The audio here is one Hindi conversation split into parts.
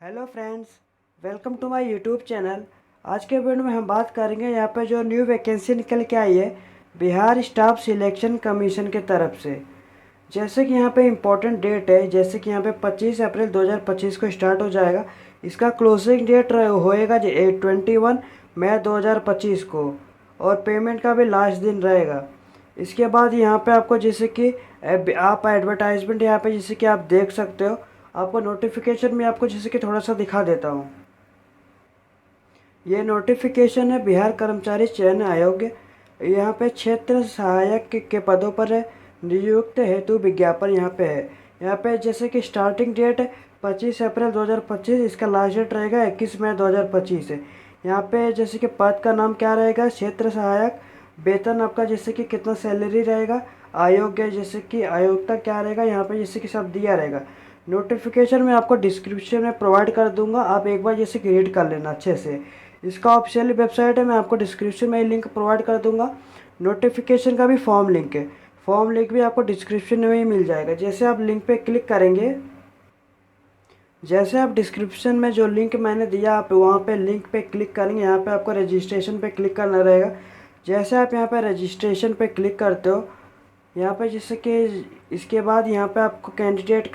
Hello friends, welcome to my YouTube channel. आज के वीडियो में हम बात करेंगे यहाँ पे जो न्यू वैकेंसी निकल के आई है बिहार स्टाफ सिलेक्शन कमीशन के तरफ से। जैसे कि यहाँ पे इम्पोर्टेंट डेट है, जैसे कि यहाँ पे 25 अप्रैल 2025 को स्टार्ट हो जाएगा। इसका क्लोजिंग डेट होएगा 21 मई 2025 को, और पेमेंट का भी लास्ट दिन रहेगा। इसके बाद यहाँ पे आपको जैसे कि आप एडवर्टाइजमेंट यहाँ पे जैसे कि आप देख सकते हो, आपको नोटिफिकेशन में आपको जैसे कि थोड़ा सा दिखा देता हूँ। ये नोटिफिकेशन है बिहार कर्मचारी चयन आयोग। यहाँ पे क्षेत्र सहायक के पदों पर नियुक्त हेतु विज्ञापन यहाँ पे है। यहाँ पे जैसे कि स्टार्टिंग डेट है 25 अप्रैल 2025, इसका लास्ट डेट रहेगा 21 मई 2025 है। यहाँ पे जैसे कि पद का नाम क्या रहेगा, क्षेत्र सहायक। वेतन आपका जैसे कि कितना सैलरी रहेगा, आयोग्य जैसे कि आयोग्यता क्या रहेगा, यहाँ पे जैसे कि सब दिया रहेगा। नोटिफिकेशन में आपको डिस्क्रिप्शन में प्रोवाइड कर दूंगा, आप एक बार जैसे कि रीड कर लेना अच्छे से। इसका ऑफिशियल वेबसाइट है, मैं आपको डिस्क्रिप्शन में लिंक प्रोवाइड कर दूंगा। नोटिफिकेशन का भी फॉर्म लिंक है, फॉर्म लिंक भी आपको डिस्क्रिप्शन में ही मिल जाएगा। जैसे आप लिंक पे क्लिक करेंगे, जैसे आप डिस्क्रिप्शन में जो लिंक मैंने दिया आप वहाँ पे लिंक पे क्लिक करेंगे, यहाँ पे आपको रजिस्ट्रेशन पे क्लिक करना रहेगा। जैसे आप यहाँ पे रजिस्ट्रेशन पे क्लिक करते हो, यहाँ पे जैसे कि इसके बाद यहाँ पे आपको कैंडिडेट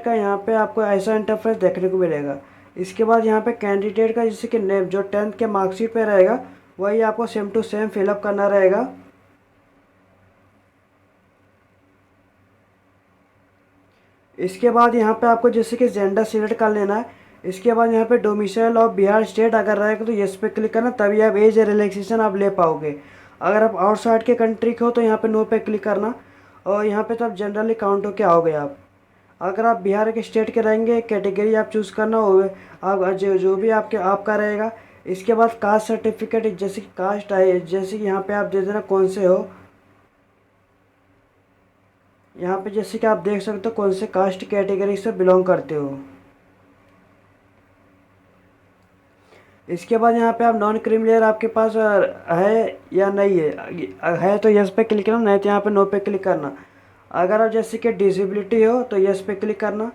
का यहाँ पे आपको ऐसा इंटरफेस देखने को मिलेगा। इसके बाद यहाँ पे कैंडिडेट का जैसे कि नेम जो 10th के मार्कशीट पे रहेगा वही आपको सेम टू सेम फिलअप करना रहेगा। इसके बाद यहाँ पे आपको जैसे कि जेंडर सिलेक्ट कर लेना है। इसके बाद यहाँ पे डोमिसाइल ऑफ बिहार स्टेट अगर रहेगा तो यस पे क्लिक करना, तभी आप एज रिलैक्सेशन आप ले पाओगे। अगर आप आउटसाइड के कंट्री के हो तो यहाँ पे नो पे क्लिक करना, और यहाँ पे तो आप जनरली काउंट होके आओगे आप। अगर आप बिहार के स्टेट के रहेंगे, कैटेगरी आप चूज़ करना हो, आप जो भी आपका रहेगा। इसके बाद कास्ट सर्टिफिकेट, जैसे कि कास्ट है, जैसे कि यहाँ पे आप दे देना कौन से हो। यहाँ पे जैसे कि आप देख सकते हो कौन से कास्ट कैटेगरी से बिलोंग करते हो। इसके बाद यहाँ पे आप नॉन क्रिमिनल आपके पास है या नहीं है तो यस पे क्लिक करना, नहीं तो यहाँ पे नो पे क्लिक करना। अगर आप जैसे कि डिसेबिलिटी हो तो यस पे क्लिक करना।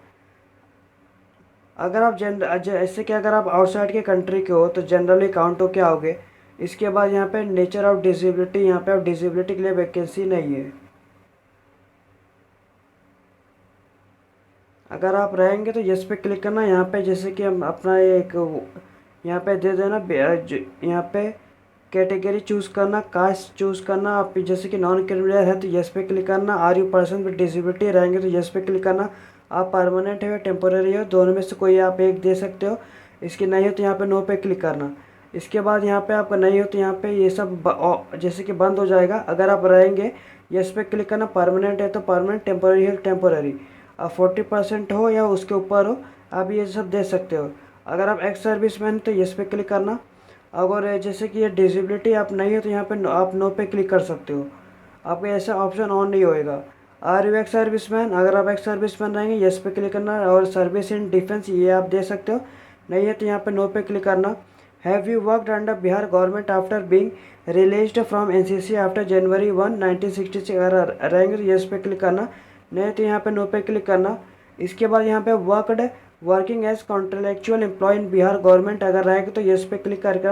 अगर आप जैसे कि अगर आप आउटसाइड के कंट्री के हो तो जनरली काउंट होके आओगे। इसके बाद यहाँ पे नेचर ऑफ डिसेबिलिटी, यहाँ पे आप डिसेबिलिटी के लिए वैकेंसी नहीं है। अगर आप रहेंगे तो यस पे क्लिक करना। यहाँ पे जैसे कि हम अपना एक यहाँ पे दे देना, यहाँ पे कैटेगरी चूज़ करना, कास्ट चूज़ करना। आप जैसे कि नॉन क्रिमिनल है तो यस पे क्लिक करना। Are you person with disability रहेंगे तो यस पे क्लिक करना। आप परमानेंट है या टेम्पोररी हो, दोनों में से कोई आप एक दे सकते हो। इसकी नहीं हो तो यहाँ पे नो पे क्लिक करना। इसके बाद यहाँ पे आपका नहीं हो तो यहाँ पे ये सब जैसे कि बंद हो जाएगा। अगर आप रहेंगे यस पे क्लिक करना, परमानेंट है तो परमानेंट, टेम्पोररी है तो टेम्पोररी। आप 40% हो या उसके ऊपर हो, आप ये सब दे सकते हो। अगर आप एक्स सर्विसमैन तो यस पे क्लिक करना। अगर जैसे कि ये डिसेबिलिटी आप नहीं है तो यहाँ पे आप नो पे क्लिक कर सकते हो, आपका ऐसा ऑप्शन ऑन नहीं होएगा। आर यू एक्स सर्विसमैन, अगर आप एक्स सर्विसमैन रहेंगे यस पे क्लिक करना, और सर्विस इन डिफेंस ये आप दे सकते हो, नहीं है तो यहाँ पे नो पे क्लिक करना। Have you worked under Bihar government after being released from NCC after जनवरी 1 1966, अगर रहेंगे तो यस पे क्लिक करना, नहीं तो यहाँ पे नो पे क्लिक करना। इसके बाद यहाँ पे working as contractual employee in Bihar government अगर रहेगा तो यस पे क्लिक करके,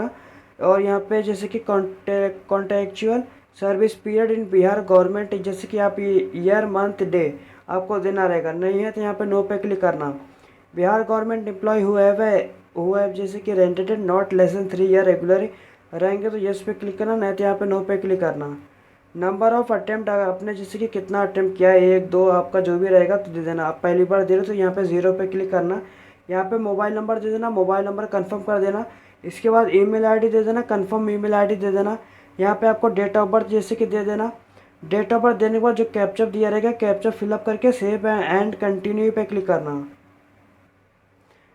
और यहाँ पे जैसे कि contractual service period in Bihar government, जैसे कि आप ईयर मंथ डे आपको देना रहेगा, नहीं है तो यहाँ पे नो पे क्लिक करना। Bihar government employee who have जैसे कि rented not less than 3 year regular रहेंगे तो यस पे क्लिक करना, नहीं तो यहाँ पे नो पे क्लिक करना। नंबर ऑफ अटेम्प्ट, अगर आपने जैसे कि कितना अटेम्प्ट किया है, 1 2 आपका जो भी रहेगा तो दे देना। आप पहली बार दे रहे हो तो यहाँ पे 0 पे क्लिक करना। यहाँ पे मोबाइल नंबर दे देना, मोबाइल नंबर कंफर्म कर देना। इसके बाद ईमेल आईडी दे देना, कंफर्म ईमेल आईडी दे देना। यहाँ पे आपको डेट ऑफ बर्थ जैसे कि दे देना। डेट ऑफ बर्थ देने के बाद जो कैप्चर दिया रहेगा, कैप्चर फिलअप करके सेव एंड कंटिन्यू पे क्लिक करना।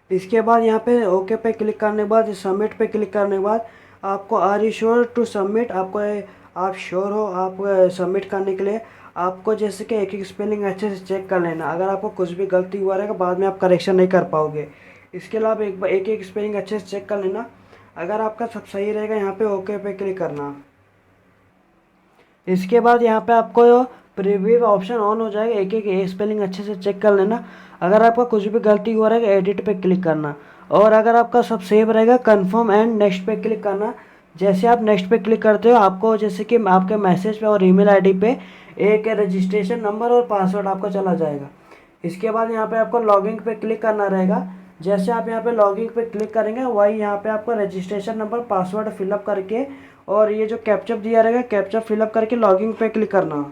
इसके बाद यहाँ पे ओके पे क्लिक करने के बाद, सबमिट पे क्लिक करने के बाद आपको are you sure to submit, आपको आप श्योर हो आप सबमिट करने के लिए। आपको जैसे कि एक एक स्पेलिंग अच्छे से चेक कर लेना, अगर आपको कुछ भी गलती हुआ रहेगा बाद में आप करेक्शन नहीं कर पाओगे। इसके अलावा एक एक स्पेलिंग अच्छे से चेक कर लेना। अगर आपका सब सही रहेगा यहाँ पे ओके पे क्लिक करना। इसके बाद यहाँ पे आपको प्रीव्यू ऑप्शन ऑन हो जाएगा, एक एक स्पेलिंग अच्छे से चेक कर लेना। अगर आपका कुछ भी गलती हुआ रहेगा एडिट पे क्लिक करना, और अगर आपका सब सेव रहेगा कंफर्म एंड नेक्स्ट पे क्लिक करना। जैसे आप नेक्स्ट पे क्लिक करते हो आपको जैसे कि आपके मैसेज पे और ईमेल आईडी पे एक रजिस्ट्रेशन नंबर और पासवर्ड आपको चला जाएगा। इसके बाद यहाँ पे आपको लॉगिन पे क्लिक करना रहेगा। जैसे आप यहाँ पे लॉगिन पे क्लिक करेंगे वही यहाँ पे आपको रजिस्ट्रेशन नंबर पासवर्ड फिलअप करके और ये जो कैप्चर दिया रहेगा कैप्चर फिलअप करके लॉगिन पे क्लिक करना।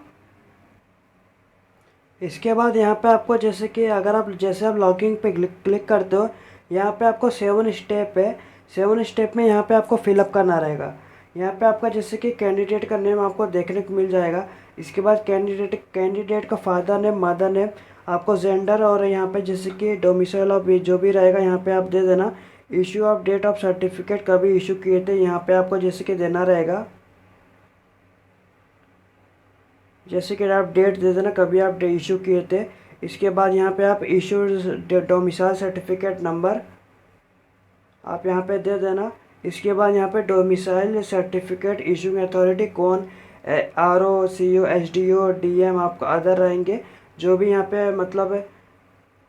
इसके बाद यहाँ पे आपको जैसे कि अगर आप जैसे आप लॉगिन पे क्लिक करते हो यहाँ पे आपको 7 स्टेप है। 7 स्टेप में यहाँ पे आपको फिलअप करना रहेगा। यहाँ पे आपका जैसे कि कैंडिडेट का नेम आपको देखने को मिल जाएगा। इसके बाद कैंडिडेट का फादर नेम मदर नेम आपको जेंडर और यहाँ पे जैसे कि डोमिसाइल ऑफ जो भी रहेगा यहाँ पे आप दे देना। Issue of date of certificate कभी इशू किए थे यहाँ पे आपको जैसे कि देना रहेगा। जैसे कि आप डेट दे देना कभी आप इशू किए थे। इसके बाद यहाँ पे आप इशू डोमिसाइल सर्टिफिकेट नंबर आप यहाँ पे दे देना। इसके बाद यहाँ पे डोमिसाइल सर्टिफिकेट इशूइंग अथॉरिटी कौन RO CO SDO DM आपको अदर रहेंगे जो भी यहाँ पे मतलब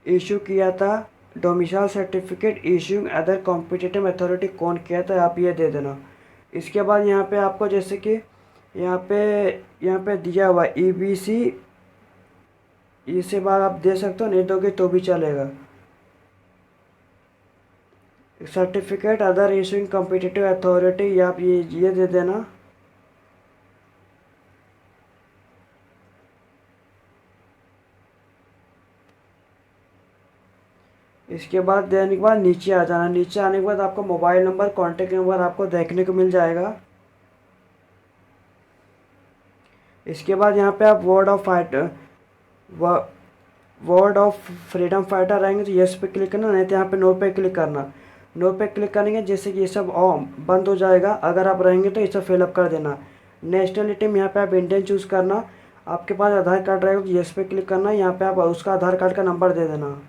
इशू किया था। Domicile certificate issuing other competitive authority कौन किया था आप ये दे देना। इसके बाद यहाँ पे आपको जैसे कि यहाँ पे दिया हुआ EBC इसे बाद आप दे सकते हो, नहीं दोगे तो भी चलेगा। Certificate other issuing competitive authority आप ये दे देना। इसके बाद देने के बाद नीचे आ जाना। नीचे आने के बाद आपको मोबाइल नंबर कॉन्टेक्ट नंबर आपको देखने को मिल जाएगा। इसके बाद यहाँ पे आप वर्ड ऑफ फ्रीडम फाइटर रहेंगे तो यस पे क्लिक करना, नहीं तो यहाँ पे नो पे क्लिक करना। नो पे क्लिक करेंगे जैसे कि ये सब बंद हो जाएगा। अगर आप रहेंगे तो ये सब फिलअप कर देना। नेशनलिटी में यहाँ पे आप इंडियन चूज़ करना। आपके पास आधार कार्ड रहेगा तो यस पे क्लिक करना। यहाँ पे आप उसका आधार कार्ड का नंबर दे देना।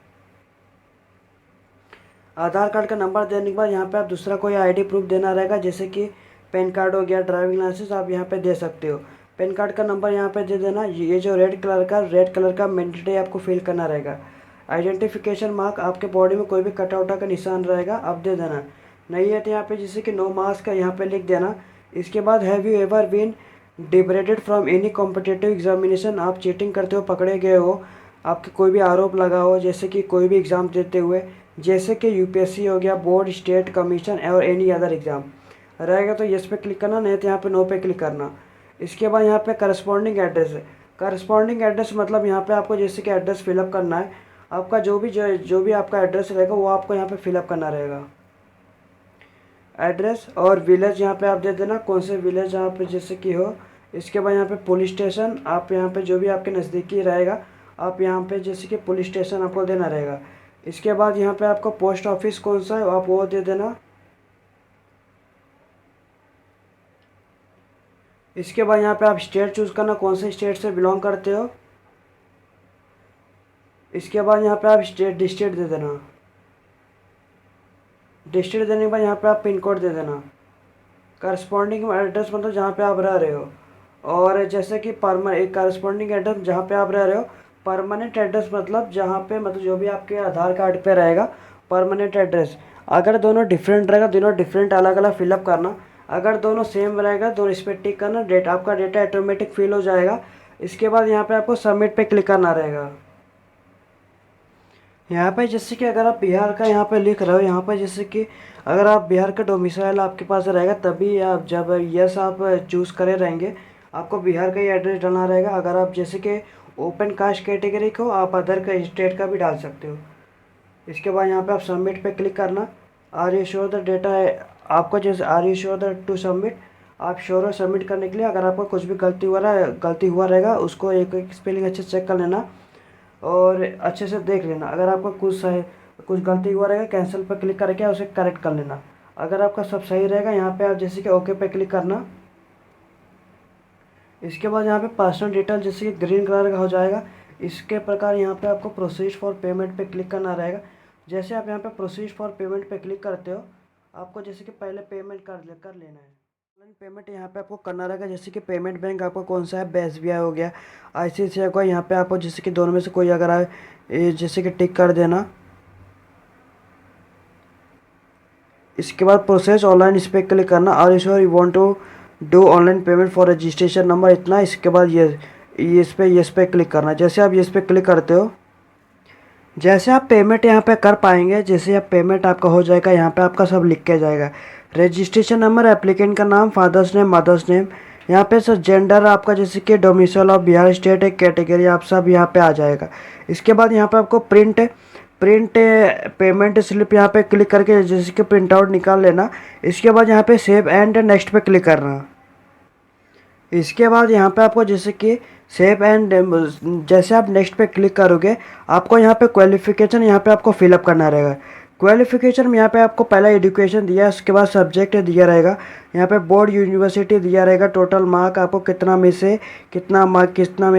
आधार कार्ड का नंबर देने के बाद यहाँ पे आप दूसरा कोई आईडी प्रूफ देना रहेगा जैसे कि पैन कार्ड हो गया ड्राइविंग लाइसेंस आप यहाँ पे दे सकते हो। पैन कार्ड का नंबर यहाँ पे दे देना। ये जो रेड कलर का मैंडेटरी आपको फिल करना रहेगा। आइडेंटिफिकेशन मार्क आपके बॉडी में कोई भी कटआउटा का निशान रहेगा आप दे देना। नहीं है तो यहाँ पे जैसे कि नो मास्क का यहाँ पे लिख देना। इसके बाद have you ever been debarred from any competitive examination आप चीटिंग करते हो पकड़े गए हो, आपके कोई भी आरोप लगा हो जैसे कि कोई भी एग्ज़ाम देते हुए जैसे कि UPSC हो गया बोर्ड स्टेट कमीशन और एनी अदर एग्ज़ाम रहेगा तो यस पे क्लिक करना, नहीं तो यहाँ पे नो पे क्लिक करना। इसके बाद यहाँ पे करस्पॉन्डिंग एड्रेस है। करस्पॉन्डिंग एड्रेस मतलब यहाँ पे आपको जैसे कि एड्रेस फिलअप करना है। आपका जो भी आपका एड्रेस रहेगा वो आपको यहाँ पे फिलअप करना रहेगा। एड्रेस और विलेज यहाँ पे आप दे देना कौन से विलेज यहाँ पे जैसे कि हो। इसके बाद यहाँ पे पुलिस स्टेशन आप यहाँ पे जो भी आपके नज़दीकी रहेगा आप यहाँ पे जैसे कि पुलिस स्टेशन आपको देना रहेगा। इसके बाद यहाँ पे आपको पोस्ट ऑफिस कौन सा है आप वो दे देना। इसके बाद यहाँ पे आप स्टेट चूज़ करना कौन से स्टेट से बिलोंग करते हो। इसके बाद यहाँ पे आप डिस्ट्रिक्ट दे देना। डिस्ट्रिक्ट देने के बाद यहाँ पे आप पिन कोड दे देना। करस्पॉन्डिंग एड्रेस मतलब जहाँ पे आप रह रहे हो, और जैसे कि करस्पॉन्डिंग एड्रेस जहाँ पे आप रह रहे हो। परमानेंट एड्रेस मतलब जहाँ पे मतलब जो भी आपके आधार कार्ड पे रहेगा परमानेंट एड्रेस। अगर दोनों डिफरेंट रहेगा दोनों डिफरेंट अलग अलग फिलअप करना। अगर दोनों सेम रहेगा तो इस पर टिक करना। आपका डेटा ऑटोमेटिक फिल हो जाएगा। इसके बाद यहाँ पे आपको सबमिट पे क्लिक करना रहेगा। यहाँ पे जैसे कि अगर आप बिहार का यहाँ पे लिख रहे हो यहाँ पे जैसे कि अगर आप बिहार का डोमिसाइल आपके पास रहेगा तभी आप जब यस आप चूज़ करे रहेंगे आपको बिहार का ही एड्रेस डालना रहेगा। अगर आप जैसे कि ओपन कास्ट कैटेगरी को आप अदर का स्टेट का भी डाल सकते हो। इसके बाद यहाँ पे आप सबमिट पे क्लिक करना। Are you sure the data आपको जैसे are you sure the to submit आप श्योर हो सबमिट करने के लिए। अगर आपको कुछ भी गलती हुआ रहेगा उसको एक स्पेलिंग अच्छे से चेक कर लेना और अच्छे से देख लेना। अगर आपका कुछ गलती हुआ रहेगा कैंसिल पर क्लिक करके उसे करेक्ट कर लेना। अगर आपका सब सही रहेगा यहाँ पे आप जैसे कि ओके पे क्लिक करना। इसके बाद यहाँ पे पर्सनल डिटेल जैसे कि ग्रीन कलर का हो जाएगा। इसके प्रकार यहाँ पे आपको प्रोसीड फॉर पेमेंट पे क्लिक करना रहेगा। जैसे आप यहाँ पे प्रोसीड फॉर पेमेंट पे क्लिक करते हो आपको जैसे कि पहले पेमेंट कर लेना है। ऑनलाइन पेमेंट यहाँ पे आपको करना रहेगा जैसे कि पेमेंट बैंक आपको कौन सा है SBI हो गया ICICI को। यहाँ पे आपको जैसे कि दोनों में से कोई अगर ये जैसे कि टिक कर देना। इसके बाद प्रोसेस ऑनलाइन इस पर क्लिक करना और इस you want to do online payment for registration number इतना। इसके बाद ये इस पे क्लिक करना। जैसे आप इस पे क्लिक करते हो, जैसे आप पेमेंट यहाँ पे कर पाएंगे, जैसे आप पेमेंट आपका हो जाएगा, यहाँ पे आपका सब लिख के जाएगा। रजिस्ट्रेशन नंबर, एप्लीकेंट का नाम, फादर्स नेम, मदर्स नेम, यहाँ पे सर जेंडर आपका जैसे कि डोमिसाइल ऑफ बिहार स्टेट है, कैटेगरी आप सब यहाँ पे आ जाएगा। इसके बाद यहाँ पे आपको प्रिंट पेमेंट स्लिप यहाँ पे क्लिक करके जैसे कि प्रिंट आउट निकाल लेना। इसके बाद यहाँ पे सेव एंड नेक्स्ट पे क्लिक करना। इसके बाद यहाँ पे आपको जैसे कि सेव एंड जैसे आप नेक्स्ट पे क्लिक करोगे, आपको यहाँ पे क्वालिफिकेशन यहाँ पे आपको फिलअप करना रहेगा। क्वालिफिकेशन में यहाँ पे आपको पहला एजुकेशन दिया है, उसके बाद सब्जेक्ट दिया रहेगा, यहाँ पे बोर्ड यूनिवर्सिटी दिया रहेगा, टोटल मार्क आपको कितना में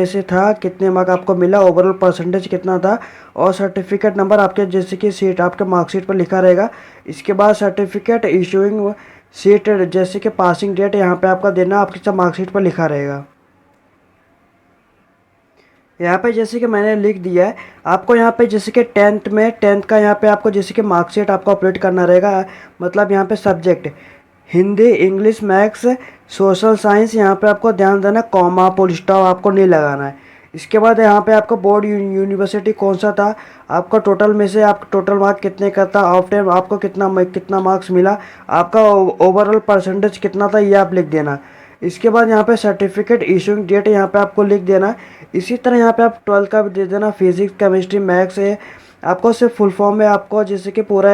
से था, कितने मार्क आपको मिला, ओवरऑल परसेंटेज कितना था, और सर्टिफिकेट नंबर आपके जैसे कि सीट आपके मार्कशीट पर लिखा रहेगा। इसके बाद सर्टिफिकेट इशूइंग सीट जैसे कि पासिंग डेट यहाँ पे आपका देना, आपके सब मार्कशीट पर लिखा रहेगा। यहाँ पे जैसे कि मैंने लिख दिया है, आपको यहाँ पे जैसे कि टेंथ का यहाँ पे आपको जैसे कि मार्कशीट आपको अपलोड करना रहेगा। मतलब यहाँ पे subject Hindi, English, maths, social science, यहाँ पे आपको ध्यान देना, कॉमा फुल स्टॉप आपको नहीं लगाना है। इसके बाद यहाँ पे आपको बोर्ड यूनिवर्सिटी कौन सा था, आपका टोटल में से आप टोटल मार्क कितने का था, ऑफ टाइम आपको कितना मार्क्स मिला, आपका ओवरऑल परसेंटेज कितना था, ये आप लिख देना। इसके बाद यहाँ पे सर्टिफिकेट इशूइंग डेट यहाँ पे आपको लिख देना। इसी तरह यहाँ पे आप 12 का भी दे देना, फिजिक्स, केमिस्ट्री, मैथ्स है, आपको सिर्फ फुल फॉर्म में आपको जैसे कि पूरा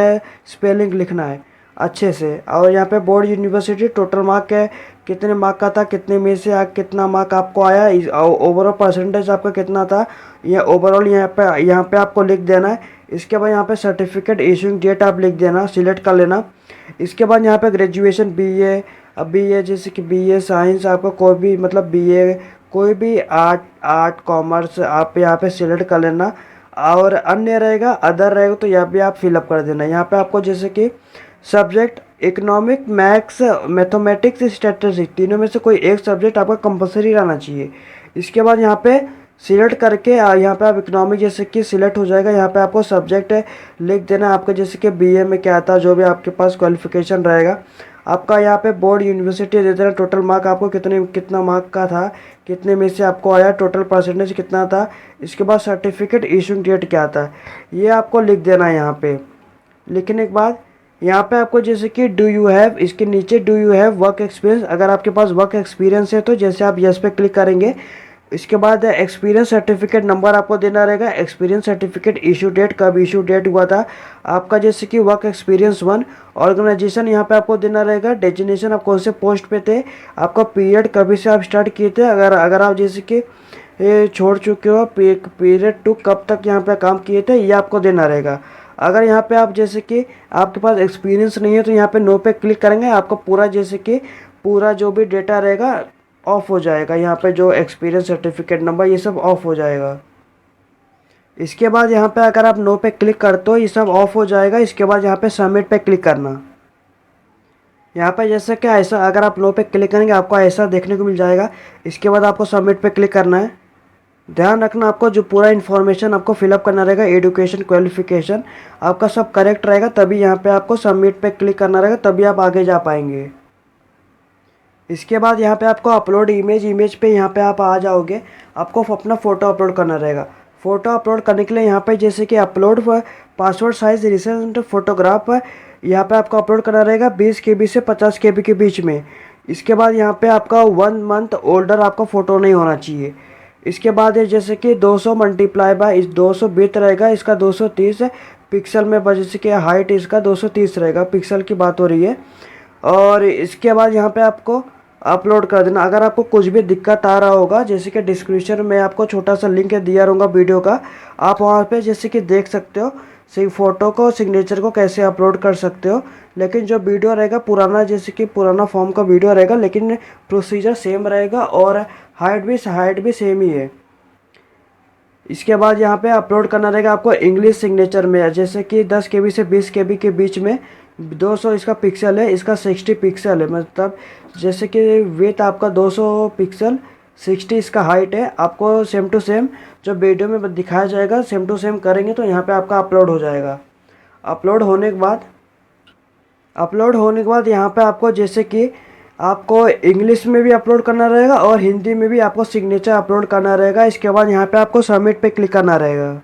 स्पेलिंग लिखना है अच्छे से। और यहाँ पे बोर्ड यूनिवर्सिटी टोटल मार्क है, कितने मार्क का था, कितने में से कितना मार्क आपको आया, ओवरऑल परसेंटेज आपका कितना था, ये ओवरऑल यहाँ पे आपको लिख देना है। इसके बाद यहाँ पे सर्टिफिकेट इशूइंग डेट आप लिख देना, सिलेक्ट कर लेना। इसके बाद यहाँ पे ग्रेजुएशन बीए, अब बीए जैसे कि बीए साइंस, आपका कोई भी मतलब बीए कोई भी आर्ट कॉमर्स आप यहाँ पे सिलेक्ट कर लेना। और अन्य रहेगा, अदर रहेगा तो यहाँ पे आप फिलअप कर देना। यहाँ पे आपको जैसे कि subject economic, maths, mathematics, statistics, तीनों में से कोई एक सब्जेक्ट आपका कंपलसरी रहना चाहिए। इसके बाद यहाँ पे सिलेक्ट करके यहाँ पे आप इकोनॉमिक जैसे कि सिलेक्ट हो जाएगा। यहाँ पे आपको सब्जेक्ट लिख देना आपका जैसे कि बीए में क्या था, जो भी आपके पास क्वालिफिकेशन रहेगा। आपका यहाँ पे बोर्ड यूनिवर्सिटी दे देना, टोटल मार्क आपको कितना मार्क का था, कितने में से आपको आया, टोटल परसेंटेज कितना था। इसके बाद सर्टिफिकेट इशूइंग डेट क्या था, ये आपको लिख देना है। यहाँ पे लिखने के बाद यहाँ पे आपको जैसे कि डू यू हैव, इसके नीचे do you have work experience, अगर आपके पास वर्क एक्सपीरियंस है तो जैसे आप यस पे क्लिक करेंगे। इसके बाद एक्सपीरियंस सर्टिफिकेट नंबर आपको देना रहेगा, एक्सपीरियंस सर्टिफिकेट इशू डेट, कब इशू डेट हुआ था आपका, जैसे कि वर्क एक्सपीरियंस 1। ऑर्गेनाइजेशन यहाँ पे आपको देना रहेगा, डेजिग्नेशन आप कौन से पोस्ट पे थे, आपका पीरियड कभी से आप स्टार्ट किए थे, अगर आप जैसे कि छोड़ चुके हो पीरियड टू कब तक यहाँ पे काम किए थे, ये आपको देना रहेगा। अगर यहाँ पे आप जैसे कि आपके पास एक्सपीरियंस नहीं है तो यहाँ पे नो पे क्लिक करेंगे, आपका पूरा जैसे कि पूरा जो भी डेटा रहेगा ऑफ हो जाएगा। यहाँ पे जो एक्सपीरियंस सर्टिफिकेट नंबर ये सब ऑफ हो जाएगा। इसके बाद यहाँ पे अगर आप नो पे क्लिक करते हो ये सब ऑफ हो जाएगा। इसके बाद यहाँ पे सबमिट पे क्लिक करना। यहाँ पे जैसे कि ऐसा अगर आप नो पे क्लिक करेंगे आपको ऐसा देखने को मिल जाएगा। इसके बाद आपको सबमिट पे क्लिक करना है। ध्यान रखना आपको जो पूरा इन्फॉर्मेशन आपको फिलअप करना रहेगा, एजुकेशन, क्वालिफिकेशन आपका सब करेक्ट रहेगा, तभी यहाँ पे आपको सबमिट पे क्लिक करना रहेगा, तभी आप आगे जा पाएंगे। इसके बाद यहाँ पे आपको अपलोड इमेज पे यहाँ पे आप आ जाओगे। आपको अपना फ़ोटो अपलोड करना रहेगा। फ़ोटो अपलोड करने के लिए यहाँ पे जैसे कि upload passport size recent photograph यहाँ पे आपको अपलोड करना रहेगा 20 KB से 50 KB के बीच में। इसके बाद यहाँ पे आपका 1 मंथ ओल्डर आपका फ़ोटो नहीं होना चाहिए। इसके बाद ये जैसे कि 200 मल्टीप्लाई बाय इस 200 विड्थ रहेगा, इसका 230 पिक्सल में, जैसे कि हाइट इसका 230 रहेगा, पिक्सल की बात हो रही है। और इसके बाद यहाँ पे आपको अपलोड कर देना। अगर आपको कुछ भी दिक्कत आ रहा होगा, जैसे कि डिस्क्रिप्शन में आपको छोटा सा लिंक दिया रहूँगा वीडियो का, आप वहाँ पे जैसे कि देख सकते हो फ़ोटो को, सिग्नेचर को कैसे अपलोड कर सकते हो। लेकिन जो वीडियो रहेगा पुराना, जैसे कि पुराना फॉर्म का वीडियो रहेगा, लेकिन प्रोसीजर सेम रहेगा और हाइट भी सेम ही है। इसके बाद यहाँ पे अपलोड करना रहेगा आपको इंग्लिश सिग्नेचर में, जैसे कि 10 KB से 20 KB के बीच में। 200 इसका पिक्सल है, इसका 60 पिक्सल है, मतलब जैसे कि विथ आपका 200 पिक्सल 60 इसका हाइट है। आपको सेम टू सेम जो वीडियो में दिखाया जाएगा सेम टू सेम करेंगे तो यहाँ पे आपका अपलोड हो जाएगा। अपलोड होने के बाद यहाँ पे आपको जैसे कि आपको इंग्लिश में भी अपलोड करना रहेगा और हिंदी में भी आपको सिग्नेचर अपलोड करना रहेगा। इसके बाद यहाँ पे आपको सबमिट पे क्लिक करना रहेगा।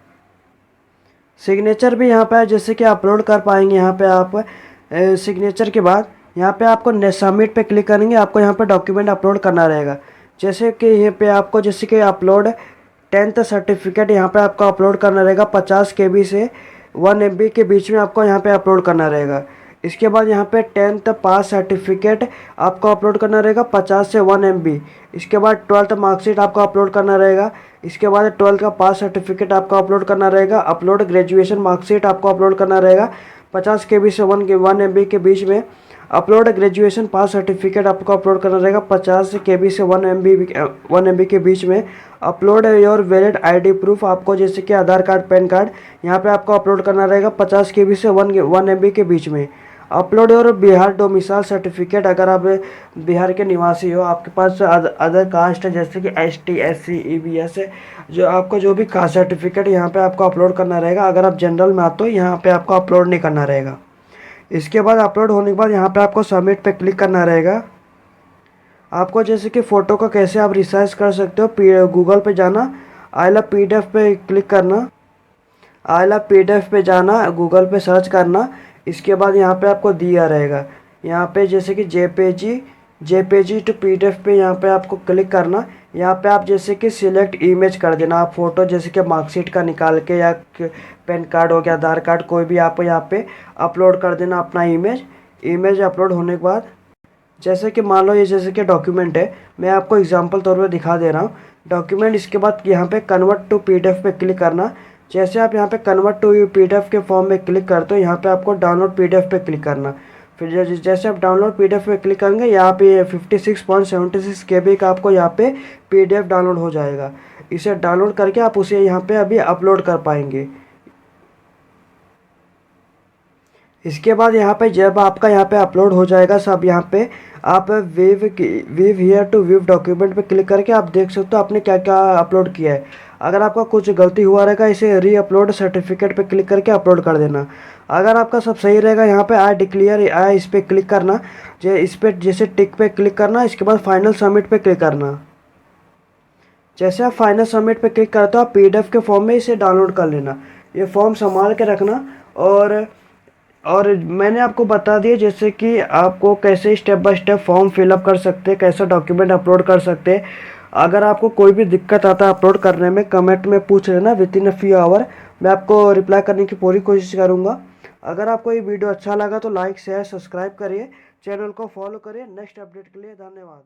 सिग्नेचर भी यहाँ पे जैसे कि अपलोड कर पाएंगे। यहाँ पे आप सिग्नेचर के बाद यहाँ पे आपको सबमिट पे क्लिक करेंगे। आपको यहाँ पे डॉक्यूमेंट अपलोड करना रहेगा। जैसे कि यहाँ पे आपको जैसे कि अपलोड 10th सर्टिफिकेट यहाँ पे आपको अपलोड करना रहेगा। 50 KB से 1 MB के बीच में आपको यहाँ पे अपलोड करना रहेगा। इसके बाद यहाँ पे 10th पास सर्टिफिकेट आपको अपलोड करना रहेगा 50 से 1 MB। इसके बाद 12th मार्कशीट आपको अपलोड करना रहेगा। इसके बाद 12th का पास सर्टिफिकेट आपको अपलोड करना रहेगा। अपलोड ग्रेजुएशन मार्कशीट आपको अपलोड करना रहेगा 50 KB से 1 MB के बीच में। अपलोड ग्रेजुएशन पास सर्टिफिकेट आपको अपलोड करना रहेगा 50 KB से 1 MB के बीच में। Upload your valid ID proof आपको जैसे कि आधार कार्ड, पैन कार्ड यहाँ पे आपको अपलोड करना रहेगा 50 KB से 1 MB के बीच में। Upload your Bihar domicile certificate, अगर आप बिहार के निवासी हो, आपके पास अदर कास्ट है जैसे कि ST SC EBS है, जो आपको जो भी कास्ट सर्टिफिकेट यहाँ पे आपको अपलोड करना रहेगा। अगर आप जनरल में आते हो यहाँ पे आपको अपलोड नहीं करना रहेगा। इसके बाद अपलोड होने के बाद यहाँ पे आपको सबमिट पे क्लिक करना रहेगा। आपको जैसे कि फ़ोटो का कैसे आप रिसाइज कर सकते हो, गूगल पे जाना, आई लव PDF पे क्लिक करना, आई लव PDF पे जाना, गूगल पे सर्च करना। इसके बाद यहाँ पे आपको दिया रहेगा यहाँ पे जैसे कि JPG टू PDF पे यहाँ पे आपको क्लिक करना। यहाँ पे आप जैसे कि सिलेक्ट इमेज कर देना। आप फ़ोटो जैसे कि मार्कशीट का निकाल के या पैन कार्ड हो गया, आधार कार्ड, कोई भी आप यहाँ पे अपलोड कर देना अपना इमेज अपलोड होने के बाद जैसे कि मान लो ये जैसे कि डॉक्यूमेंट है, मैं आपको एग्जांपल तौर पे दिखा दे रहा हूँ डॉक्यूमेंट। इसके बाद यहाँ पे कन्वर्ट टू PDF पे क्लिक करना। जैसे आप यहाँ पे कन्वर्ट टू PDF के फॉर्म में क्लिक करते हो, यहाँ पे आपको डाउनलोड PDF पे क्लिक करना। फिर जैसे आप डाउनलोड PDF पे क्लिक करेंगे, यहाँ पे 56.76 KB का आपको यहाँ पे PDF डाउनलोड हो जाएगा। इसे डाउनलोड करके आप उसे यहाँ पे अभी अपलोड कर पाएंगे। इसके बाद यहाँ पे जब आपका यहाँ पे अपलोड हो जाएगा सब, यहाँ पे आप view here to view document पे क्लिक करके आप देख सकते हो आपने क्या क्या अपलोड किया है। अगर आपका कुछ गलती हुआ रहेगा, इसे री अपलोड सर्टिफिकेट पे क्लिक करके अपलोड कर देना। अगर आपका सब सही रहेगा, यहाँ पे आई डिक्लेयर इस पर क्लिक करना। इस पर जैसे टिक पे क्लिक करना। इसके बाद फाइनल सबमिट पे क्लिक करना। जैसे आप फाइनल सबमिट पे क्लिक करते हो, आप PDF के फॉर्म में इसे डाउनलोड कर लेना। ये फॉर्म संभाल के रखना। और मैंने आपको बता दिया जैसे कि आपको कैसे step by step form fill up कर सकते हैं, कैसे डॉक्यूमेंट अपलोड कर सकते हैं। अगर आपको कोई भी दिक्कत आता है अपलोड करने में, कमेंट में पूछ लेना। विदिन अ फ्यू आवर मैं आपको रिप्लाई करने की पूरी कोशिश करूँगा। अगर आपको ये वीडियो अच्छा लगा तो लाइक शेयर सब्सक्राइब करिए, चैनल को फॉलो करिए। नेक्स्ट अपडेट के लिए धन्यवाद।